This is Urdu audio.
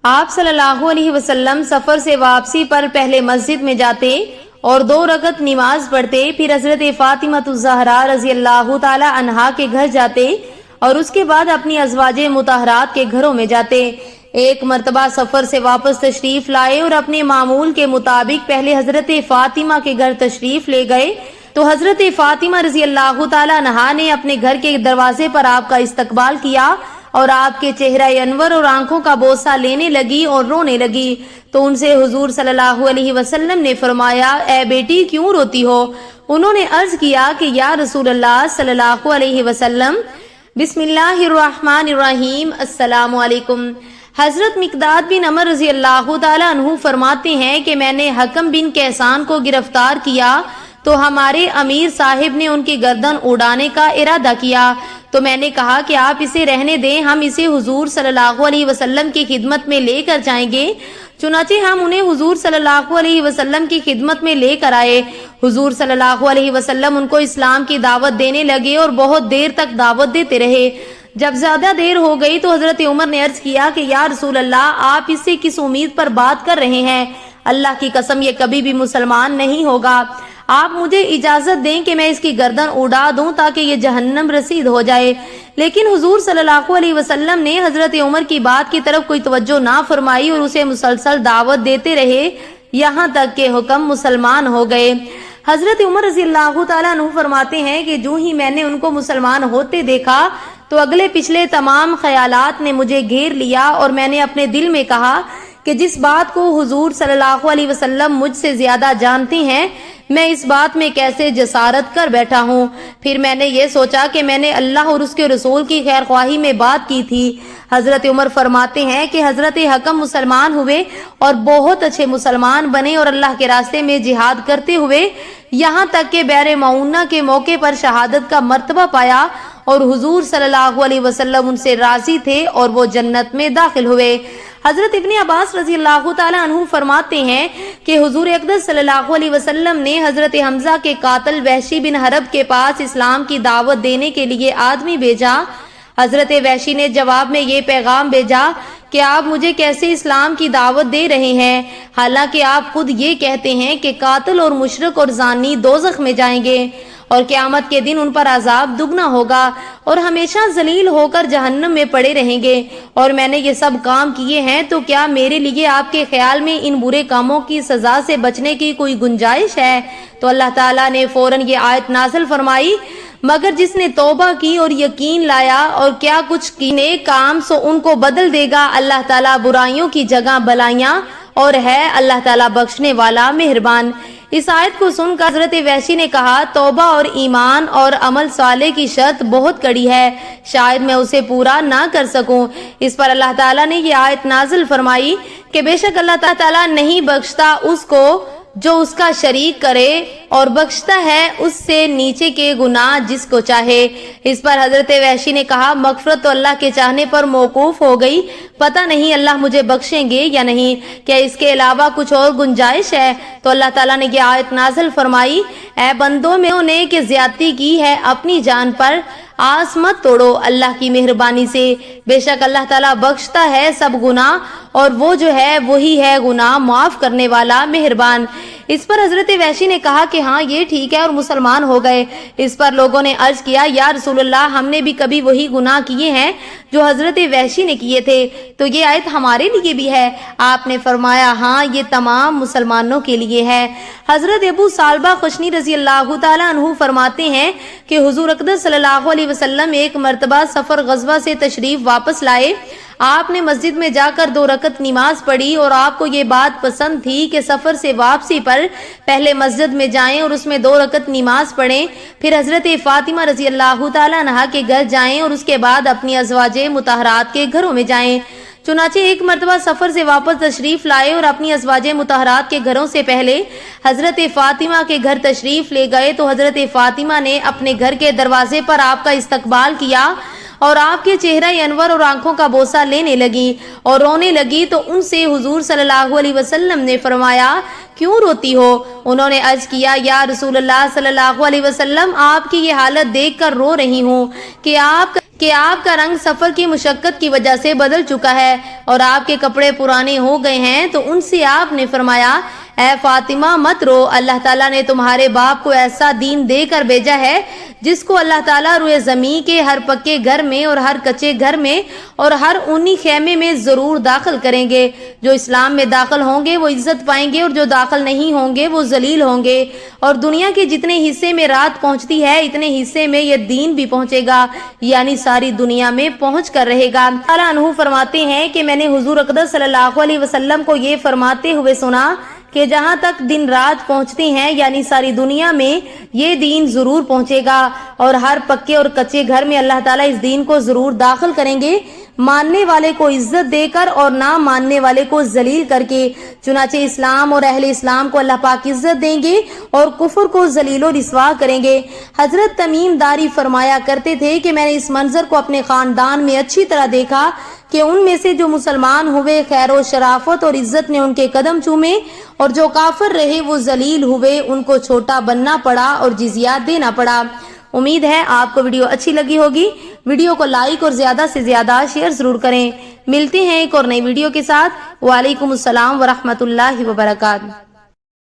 آپ صلی اللہ علیہ وسلم سفر سے واپسی پر پہلے مسجد میں جاتے اور 2 رکعت نماز پڑھتے، پھر حضرت فاطمہ الزہرا رضی اللہ تعالی عنہا کے گھر جاتے اور اس کے بعد اپنی ازواج مطہرات کے گھروں میں جاتے۔ ایک مرتبہ سفر سے واپس تشریف لائے اور اپنے معمول کے مطابق پہلے حضرت فاطمہ کے گھر تشریف لے گئے تو حضرت فاطمہ رضی اللہ تعالی عنہا نے اپنے گھر کے دروازے پر آپ کا استقبال کیا اور آپ کے چہرہ انور اور آنکھوں کا بوسہ لینے لگی اور رونے لگی۔ تو ان سے حضور صلی اللہ علیہ وسلم نے فرمایا، اے بیٹی کیوں روتی ہو؟ انہوں نے عرض کیا کہ یا رسول اللہ صلی اللہ علیہ وسلم، بسم اللہ الرحمن الرحیم، السلام علیکم۔ حضرت مقداد بن عمر رضی اللہ تعالی عنہ فرماتے ہیں کہ میں نے حکم بن کیسان کو گرفتار کیا تو ہمارے امیر صاحب نے ان کی گردن اڑانے کا ارادہ کیا، تو میں نے کہا کہ آپ اسے رہنے دیں، ہم اسے حضور صلی اللہ علیہ وسلم کی خدمت میں لے کر جائیں گے۔ چنانچہ ہم انہیں حضور صلی اللہ علیہ وسلم کی خدمت میں لے کر آئے۔ حضور صلی اللہ علیہ وسلم ان کو اسلام کی دعوت دینے لگے اور بہت دیر تک دعوت دیتے رہے۔ جب زیادہ دیر ہو گئی تو حضرت عمر نے عرض کیا کہ یا رسول اللہ، آپ اس سے کس امید پر بات کر رہے ہیں؟ اللہ کی قسم یہ کبھی بھی مسلمان نہیں ہوگا۔ آپ مجھے اجازت دیں کہ میں اس کی گردن اڑا دوں تاکہ یہ جہنم رسید ہو جائے۔ لیکن حضور صلی اللہ علیہ وسلم نے حضرت عمر کی بات کی طرف کوئی توجہ نہ فرمائی اور اسے مسلسل دعوت دیتے رہے یہاں تک کہ حکم مسلمان ہو گئے۔ حضرت عمر رضی اللہ تعالیٰ عنہ فرماتے ہیں کہ جو ہی میں نے ان کو مسلمان ہوتے دیکھا تو اگلے پچھلے تمام خیالات نے مجھے گھیر لیا اور میں نے اپنے دل میں کہا کہ جس بات کو حضور صلی اللہ علیہ وسلم مجھ سے زیادہ جانتے ہیں، میں اس بات میں کیسے جسارت کر بیٹھا ہوں۔ پھر میں نے یہ سوچا کہ میں نے اللہ اور اس کے رسول کی خیر خواہی میں بات کی تھی۔ حضرت عمر فرماتے ہیں کہ حضرت حکم مسلمان ہوئے اور بہت اچھے مسلمان بنے اور اللہ کے راستے میں جہاد کرتے ہوئے یہاں تک کہ بیر معونہ کے موقع پر شہادت کا مرتبہ پایا اور حضور صلی اللہ علیہ وسلم ان سے راضی تھے اور وہ جنت میں داخل ہوئے۔ حضرت ابن عباس رضی اللہ تعالیٰ عنہ فرماتے ہیں کہ حضور اقدس صلی اللہ علیہ وسلم نے حضرت حمزہ کے قاتل وحشی بن حرب کے پاس اسلام کی دعوت دینے کے لیے آدمی بھیجا۔ حضرت وحشی نے جواب میں یہ پیغام بھیجا کہ آپ مجھے کیسے اسلام کی دعوت دے رہے ہیں، حالانکہ آپ خود یہ کہتے ہیں کہ قاتل اور مشرک اور زانی دوزخ میں جائیں گے اور قیامت کے دن ان پر عذاب دگنا ہوگا اور ہمیشہ ذلیل ہو کر جہنم میں پڑے رہیں گے، اور میں نے یہ سب کام کیے ہیں، تو کیا میرے لیے آپ کے خیال میں ان برے کاموں کی سزا سے بچنے کی کوئی گنجائش ہے؟ تو اللہ تعالیٰ نے فوراً یہ آیت نازل فرمائی، مگر جس نے توبہ کی اور یقین لایا اور کیا کچھ کی نیک کام سو ان کو بدل دے گا اللہ تعالیٰ برائیوں کی جگہ بلائیاں، اور ہے اللہ تعالیٰ بخشنے والا مہربان۔ اس آیت کو سن کر حضرت وحشی نے کہا، توبہ اور ایمان اور عمل صالح کی شرط بہت کڑی ہے، شاید میں اسے پورا نہ کر سکوں۔ اس پر اللہ تعالیٰ نے یہ آیت نازل فرمائی کہ بے شک اللہ تعالیٰ نہیں بخشتا اس کو جو اس کا شریک کرے اور بخشتا ہے اس سے نیچے کے گناہ جس کو چاہے۔ اس پر حضرت وحشی نے کہا، مغفرت تو اللہ کے چاہنے پر موقوف ہو گئی، پتہ نہیں اللہ مجھے بخشیں گے یا نہیں، کیا اس کے علاوہ کچھ اور گنجائش ہے؟ تو اللہ تعالیٰ نے یہ آیت نازل فرمائی، اے بندوں میں نے کہ زیادتی کی ہے اپنی جان پر، آس مت توڑو اللہ کی مہربانی سے، بے شک اللہ تعالیٰ بخشتا ہے سب گناہ اور وہ جو ہے وہی ہے گناہ معاف کرنے والا مہربان۔ اس پر حضرت وحشی نے کہا کہ ہاں یہ ٹھیک ہے، اور مسلمان ہو گئے۔ اس پر لوگوں نے عرض کیا، یا رسول اللہ، ہم نے بھی کبھی وہی گناہ کیے ہیں جو حضرت وحشی نے کیے تھے، تو یہ آیت ہمارے لیے بھی ہے؟ آپ نے فرمایا، ہاں یہ تمام مسلمانوں کے لیے ہے۔ حضرت ابو ثعلبہ خشنی رضی اللہ تعالیٰ عنہ فرماتے ہیں کہ حضور اقدس صلی اللہ علیہ وسلم ایک مرتبہ سفر غزوہ سے تشریف واپس لائے۔ آپ نے مسجد میں جا کر 2 رکعت نماز پڑھی اور آپ کو یہ بات پسند تھی کہ سفر سے واپسی پر پہلے مسجد میں جائیں اور اس میں 2 رکعت نماز پڑھیں، پھر حضرت فاطمہ رضی اللہ تعالیٰ عنہا کے گھر جائیں اور اس کے بعد اپنی ازواج مطہرات کے گھروں میں جائیں۔ چنانچہ ایک مرتبہ سفر سے واپس تشریف لائے اور اپنی ازواج مطہرات کے گھروں سے پہلے حضرت فاطمہ کے گھر تشریف لے گئے تو حضرت فاطمہ نے اپنے گھر کے دروازے پر آپ کا استقبال کیا اور آپ کے چہرہ انور اور آنکھوں کا بوسہ لینے لگی اور رونے لگی، تو ان سے حضور صلی اللہ علیہ وسلم نے فرمایا، کیوں روتی ہو؟ انہوں نے عرض کیا، یا رسول اللہ صلی اللہ علیہ وسلم، آپ کی یہ حالت دیکھ کر رو رہی ہوں کہ آپ کہ آپ کا رنگ سفر کی مشقت کی وجہ سے بدل چکا ہے اور آپ کے کپڑے پرانے ہو گئے ہیں، تو ان سے آپ نے فرمایا اے فاطمہ مت رو، اللہ تعالیٰ نے تمہارے باپ کو ایسا دین دے کر بھیجا ہے جس کو اللہ تعالیٰ روئے زمین کے ہر پکے گھر میں اور ہر کچے گھر میں اور ہر اونی خیمے میں ضرور داخل کریں گے۔ جو اسلام میں داخل ہوں گے وہ عزت پائیں گے اور جو داخل نہیں ہوں گے وہ ذلیل ہوں گے، اور دنیا کے جتنے حصے میں رات پہنچتی ہے اتنے حصے میں یہ دین بھی پہنچے گا، یعنی ساری دنیا میں پہنچ کر رہے گا۔ تعالیٰ عنہ فرماتے ہیں کہ میں نے حضور اقدس صلی اللہ علیہ وسلم کو یہ فرماتے ہوئے سنا کہ جہاں تک دن رات پہنچتے ہیں یعنی ساری دنیا میں یہ دین ضرور پہنچے گا، اور ہر پکے اور کچے گھر میں اللہ تعالیٰ اس دین کو ضرور داخل کریں گے، ماننے والے کو عزت دے کر اور نہ ماننے والے کو ذلیل کر کے۔ چنانچہ اسلام اور اہل اسلام کو اللہ پاک عزت دیں گے اور کفر کو ذلیل و رسوا کریں گے۔ حضرت تمیم داری فرمایا کرتے تھے کہ میں نے اس منظر کو اپنے خاندان میں اچھی طرح دیکھا کہ ان میں سے جو مسلمان ہوئے خیر و شرافت اور عزت نے ان کے قدم چومے، اور جو کافر رہے وہ ذلیل ہوئے، ان کو چھوٹا بننا پڑا اور جزیات دینا پڑا۔ امید ہے آپ کو ویڈیو اچھی لگی ہوگی۔ ویڈیو کو لائک اور زیادہ سے زیادہ شیئر ضرور کریں۔ ملتے ہیں ایک اور نئی ویڈیو کے ساتھ۔ وعلیکم السلام ورحمۃ اللہ وبرکاتہ۔